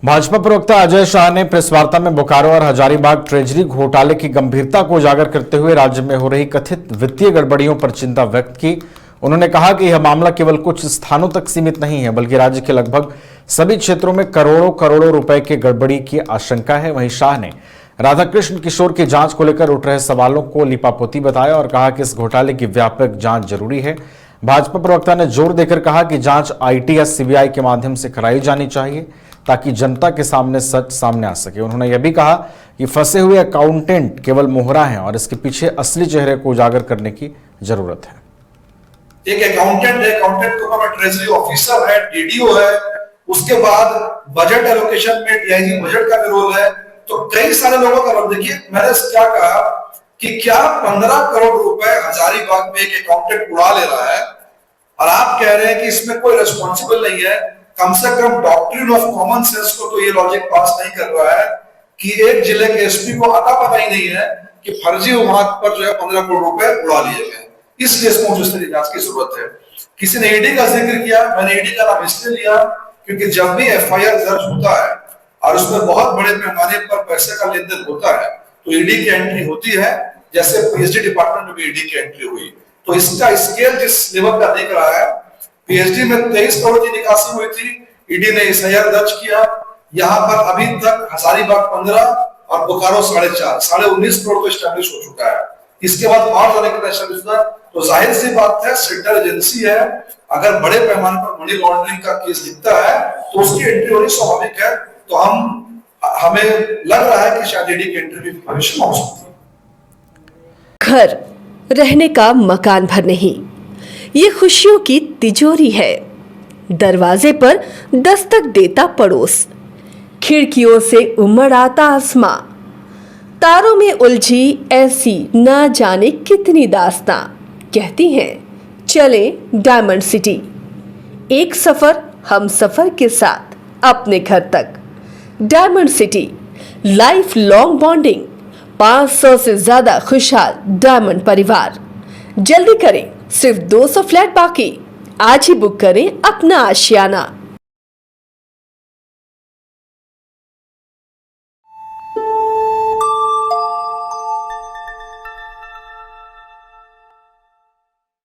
भाजपा प्रवक्ता अजय शाह ने प्रेस वार्ता में बोकारो और हजारीबाग ट्रेजरी घोटाले की गंभीरता को उजागर करते हुए राज्य में हो रही कथित वित्तीय गड़बड़ियों पर चिंता व्यक्त की। उन्होंने कहा कि यह मामला केवल कुछ स्थानों तक सीमित नहीं है, बल्कि राज्य के लगभग सभी क्षेत्रों में करोड़ों करोड़ों रुपए की गड़बड़ी की आशंका है। वहीं शाह ने राधाकृष्ण किशोर की जांच को लेकर उठ रहे सवालों को लीपापोती बताया और कहा कि इस घोटाले की व्यापक जांच जरूरी है। भाजपा प्रवक्ता ने जोर देकर कहा कि जांच आईटी या सीबीआई के माध्यम से कराई जानी चाहिए ताकि जनता के सामने सच सामने आ सके। उन्होंने यह भी कहा कि फंसे हुए अकाउंटेंट केवल मोहरा हैं और इसके पीछे असली चेहरे को उजागर करने की जरूरत है। एक अकाउंटेंट है, अकाउंटेंट के ऊपर ट्रेजरी ऑफिसर है, डीडीओ है, उसके बाद बजट एलोकेशन में डीआईजी बजट का भी रोल है, तो कई सारे लोगों का रोल। देखिए, मैंने क्या कहा कि क्या 15 करोड़ रुपए हजारीबाग में एक अकाउंटेंट उड़ा ले रहा है और आप कह रहे हैं कि इसमें कोई रिस्पॉन्सिबल नहीं है। कम से कम डॉक्ट्रिन ऑफ कॉमन सेंस को तो ये लॉजिक पास नहीं कर रहा है कि एक जिले के एसपी को आता पता ही नहीं है कि फर्जी विभाग पर जो है 15 करोड़ रुपए उड़ा लिए गए। इसलिए इसको मुझे जांच की जरूरत है। किसी ने ईडी का जिक्र किया, मैंने ईडी का नाम इसलिए लिया क्योंकि जब भी एफआईआर दर्ज होता है और उसमें बहुत बड़े पैमाने पर पैसे का लेन देन होता है तो ईडी की एंट्री होती है, जैसे पीएचडी डिपार्टमेंट में भी ईडी की एंट्री हुई। तो इसका स्केल जिस लेवल का दिख रहा है, पीएचडी में 23 करोड़ की निकासी हुई थी, ईडी ने एफआईआर दर्ज किया। यहाँ पर अभी तक हजारीबाग 15 और बोकारो 4.5, 19.5 करोड़ तो स्टैब्लिश हो चुका है। इसके बाद और जाने का एस्टैब्लिश होगा तो जाहिर सी बात है, सेंट्रल एजेंसी है, अगर बड़े पैमाने पर मनी लॉन्ड्रिंग का केस दिखता है तो उसकी एंट्री होनी स्वाभाविक है। तो हमें लग रहा है कि शायद ईडी की एंट्री भी भविष्य में हो सकती है। घर रहने का मकान भर नहीं, ये खुशियों की तिजोरी है। दरवाजे पर दस्तक देता पड़ोस, खिड़कियों से उमड़ आता आसमां, तारों में उलझी ऐसी ना जाने कितनी दास्तां। कहती हैं चले डायमंड सिटी, एक सफर हम सफर के साथ अपने घर तक। Diamond city, life long bonding, 500 से ज्यादा खुशहाल डायमंड परिवार। जल्दी करें, सिर्फ 200 फ्लैट बाकी। आज ही बुक करें अपना आशियाना।